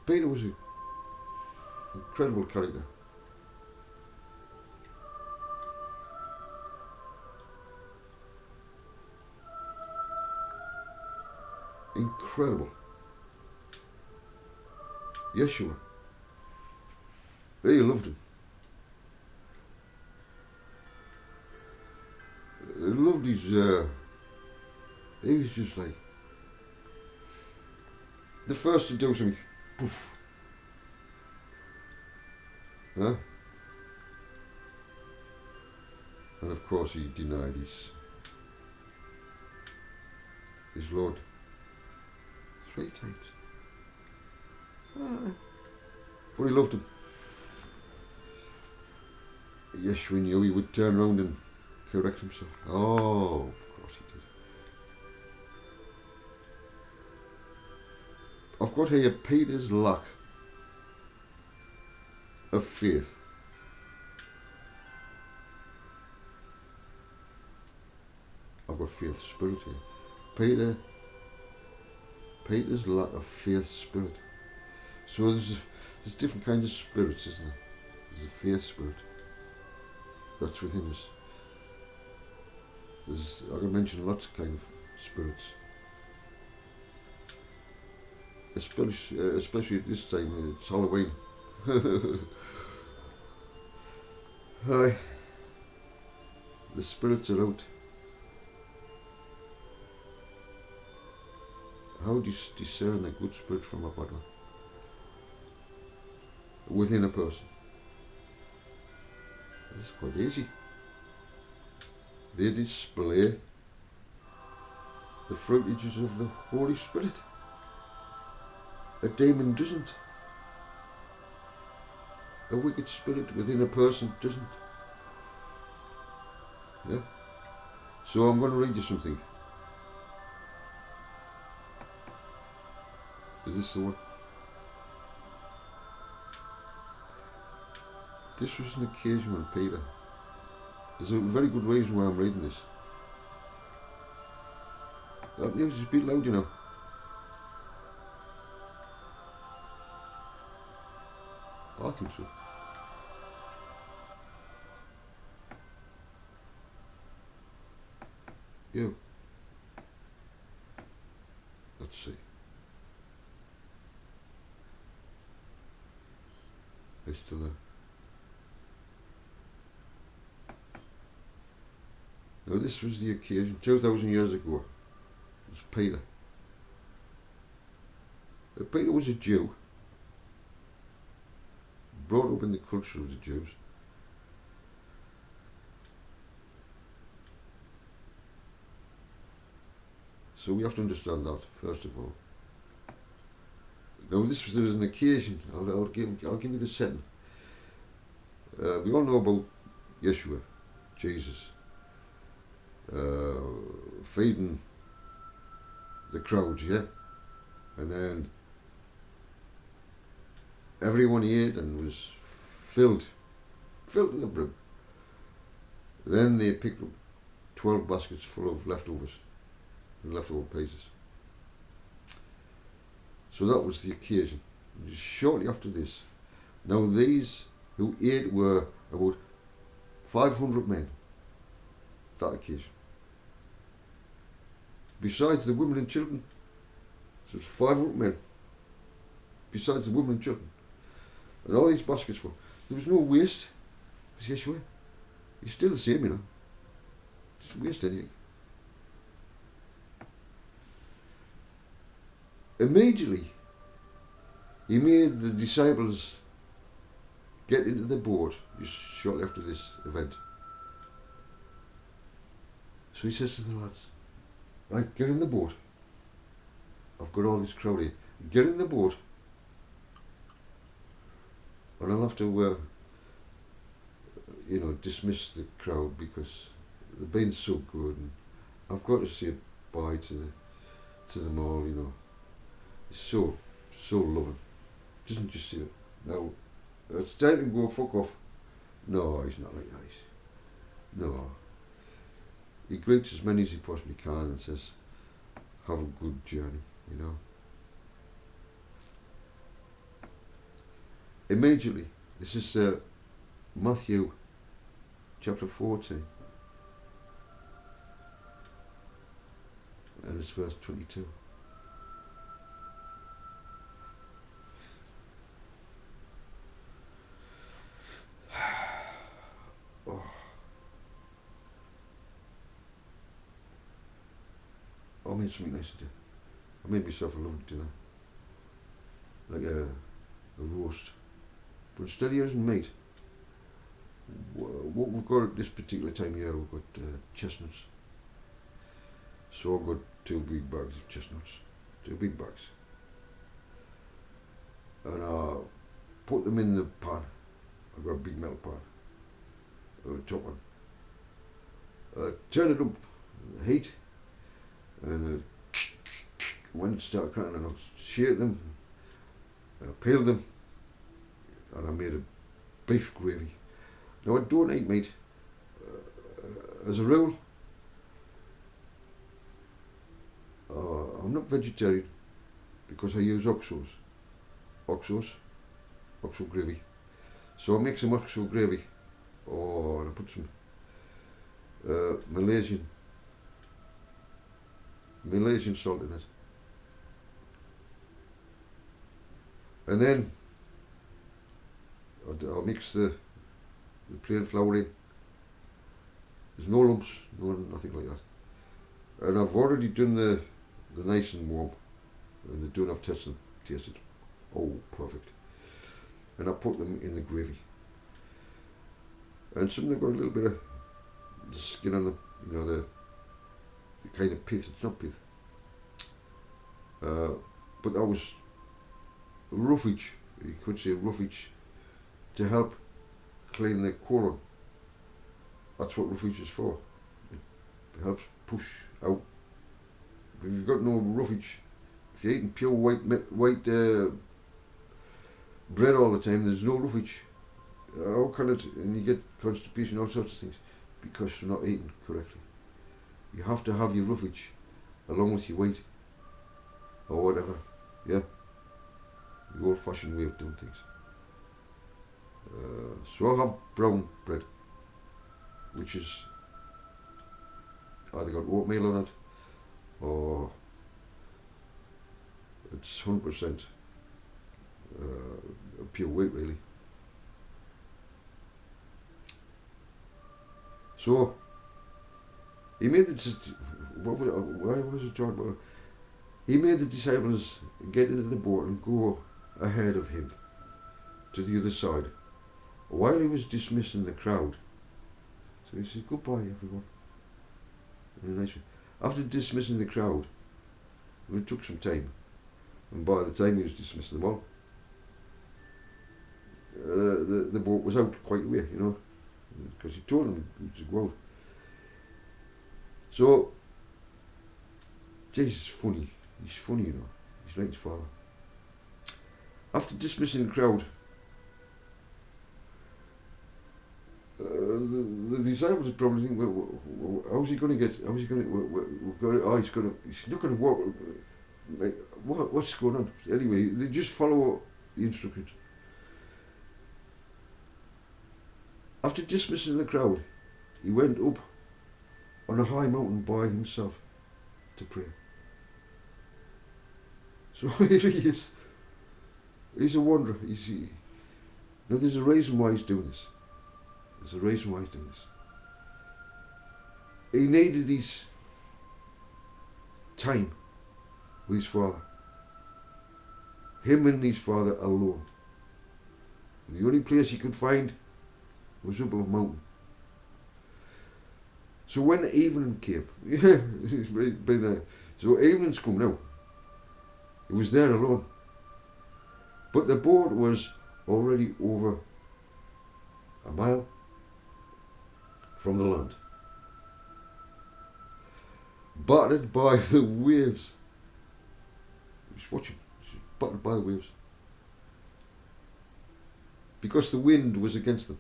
Peter was an incredible character. Incredible. Yeshua. They loved him. They loved his, he was just like, the first to do something, poof. Huh? And of course he denied his Lord 3 times. But he loved him. Yeshua knew he would turn around and correct himself. Oh, of course he did. I've got here Peter's lack of faith. I've got faith spirit here. Peter's lack of faith spirit. So there's different kinds of spirits, isn't there? There's a faith spirit that's within us. I can mention lots of kind of spirits. Especially at this time, it's Halloween. Hi. The spirits are out. How do you discern a good spirit from a bad one? Within a person. It's quite easy. They display the fruitages of the Holy Spirit. A demon doesn't. A wicked spirit within a person doesn't. Yeah? So I'm going to read you something. Is this the one? This was an occasion when Peter. There's a very good reason why I'm reading this. That news is a bit loud, you know. I think so. Yeah. Let's see. It's still there. Now this was the occasion, 2,000 years ago. It was Peter. Peter was a Jew. Brought up in the culture of the Jews. So we have to understand that, first of all. Now there was an occasion, I'll give you the setting. We all know about Yeshua, Jesus, feeding the crowds, yeah? And then everyone ate and was filled to the brim. Then they picked up 12 baskets full of leftovers, leftover pieces. So that was the occasion. Just shortly after this, now these who ate were about 500 men, that occasion. Besides the women and children, so it's 500 men, besides the women and children. And all these baskets full. There was no waste, because Yeshua, he's still the same, you know. Doesn't waste anything. Immediately, he made the disciples get into the boat just shortly after this event. So he says to the lads, right, get in the boat. I've got all this crowd here. Get in the boat. And I'll have to, dismiss the crowd because they've been so good, and I've got to say bye to them all, you know. He's so loving. Doesn't just say, now, it's time to go, fuck off. No, he's not like that. No. He greets as many as he possibly can and says, have a good journey, you know. immediately. This is Matthew chapter 14, and it's verse 22. I made something nice today. I made myself a lovely dinner, like a roast. But instead of using meat, what we've got at this particular time of year, we've got chestnuts. So I've got 2 big bags of chestnuts, 2 big bags. And I put them in the pan. I've got a big metal pan, a top one. Turn it up, heat, and when it started crackling, I shake them, I peeled them, and I made a beef gravy. Now I don't eat meat as a rule. I'm not vegetarian because I use oxos gravy. So I make some oxo gravy, or I put some Malaysian salt in it, and then I'll mix the plain flour in. There's no lumps, nothing like that. And I've already done the nice and warm, and they don't have tasted. Oh, perfect. And I put them in the gravy. And some of them got a little bit of the skin on them, you know, the kind of pith. It's not pith. But that was roughage, you could say roughage, to help clean the colon. That's what roughage is for. It helps push out. If you've got no roughage, if you're eating pure white bread all the time, there's no roughage. How can it? And you get constipation, all sorts of things, because you're not eating correctly. You have to have your roughage along with your weight, or whatever. Yeah, the old-fashioned way of doing things. So I have brown bread, which is either got oatmeal on it, or it's 100% pure wheat, really. So he made why was it talking about? He made the disciples get into the boat and go ahead of him to the other side, while he was dismissing the crowd. So he said, "Goodbye, everyone." In a nice way. After dismissing the crowd, it took some time, and by the time he was dismissing them all, the boat was out quite a way, you know, because he told them to go out. So Jesus is funny. He's funny, you know. He's like his father. After dismissing the crowd, the disciples would probably think, well, how's he going to get? How's he going to? He's not going to walk. Like, what's going on? Anyway, they just follow the instructions. After dismissing the crowd, he went up on a high mountain by himself to pray. So here he is. He's a wanderer. Now there's a reason why he's doing this. There's a reason why he's doing this. He needed his time with his father. Him and his father alone. The only place he could find was up on a mountain. So when evening came, he's been there. So evening's come now. He was there alone. But the boat was already over a mile from the land, battered by the waves. He's watching, he's battered by the waves, because the wind was against them.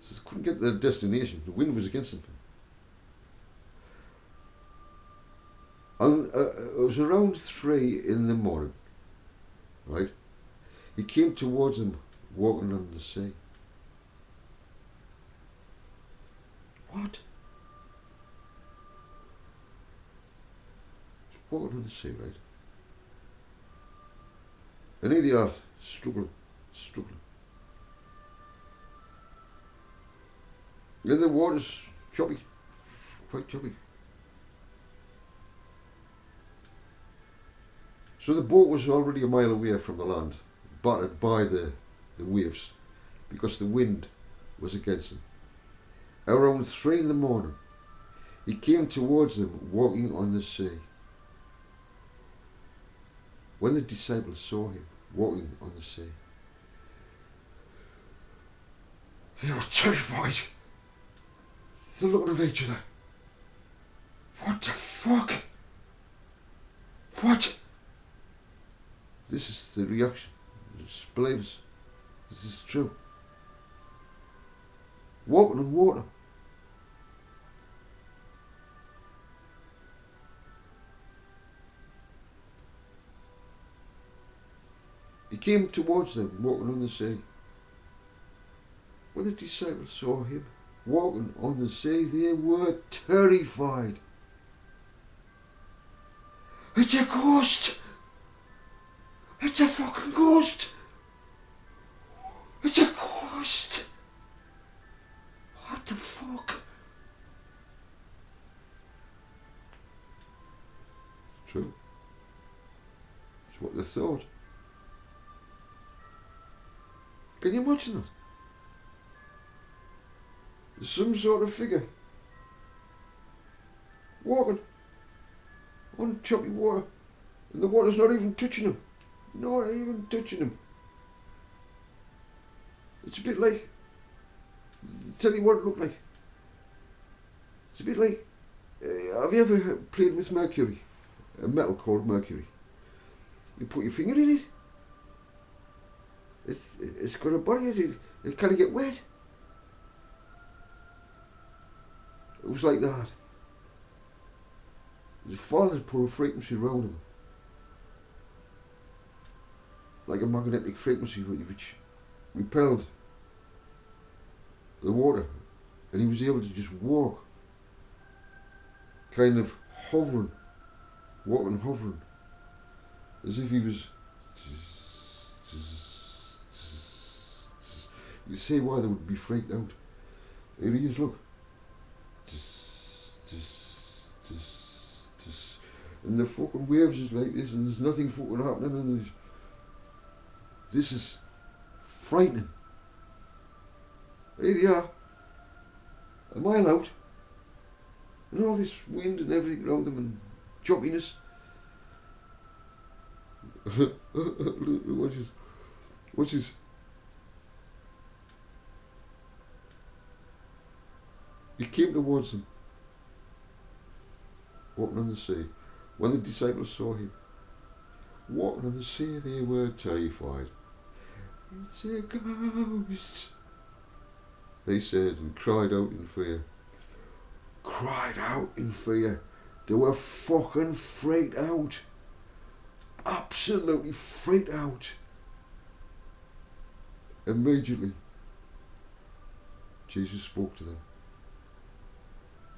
So they couldn't get to their destination, the wind was against them. And it was around 3 in the morning, right? He came towards them walking on the sea. What? He's walking on the sea, right? And here they are, struggling. And the water's choppy, quite choppy. So the boat was already a mile away from the land, battered by the waves, because the wind was against them. Around 3 in the morning, he came towards them walking on the sea. When the disciples saw him walking on the sea, they were terrified. They looked at each other. What the fuck? What? This is the reaction. Just believe us. This is true. Walking on water. He came towards them, walking on the sea. When the disciples saw him walking on the sea, they were terrified. It's a ghost! It's a fucking ghost! It's a ghost! What the fuck? True. It's what they thought. Can you imagine that? There's some sort of figure walking on choppy water, and the water's not even touching him. Not even touching him. It's a bit like, I'll tell you what it looked like. It's a bit like, have you ever played with mercury? A metal called mercury. You put your finger in it. It's got a body. It kind of get wet. It was like that. His father's put a frequency around him, like a magnetic frequency which repelled the water, and he was able to just walk, kind of hovering, as if he was. You see why they would be freaked out. Here he is, look. And the fucking waves is like this, and there's nothing fucking happening, and this is frightening. Here they are, a mile out, and all this wind and everything around them, and choppiness. Watch this. He came towards them, walking on the sea. When the disciples saw him walking on the sea, they were terrified. It's a ghost, they said, and cried out in fear. Cried out in fear. They were fucking freaked out. Absolutely freaked out. Immediately, Jesus spoke to them.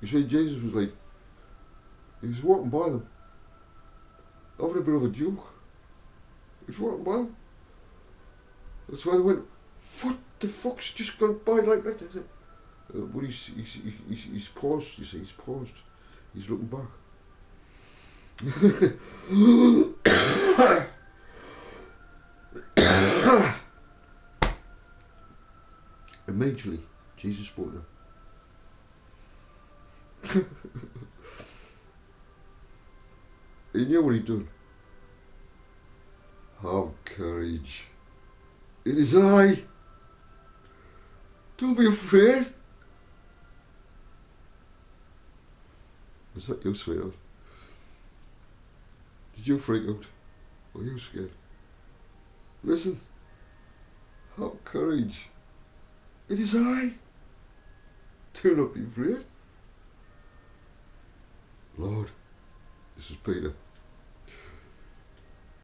You see, Jesus was like, he was walking by them, having a bit of a joke. He was walking by them. That's why they went, what the fuck's just gone by like that? But he's paused, you see, he's paused. He's looking back. Immediately, Jesus spoke to them. He knew what he'd done. Have courage. It is I. Don't be afraid. Is that you, sweetheart? Did you freak out? Were you scared? Listen. Have courage. It is I. Do not be afraid. Lord, this is Peter.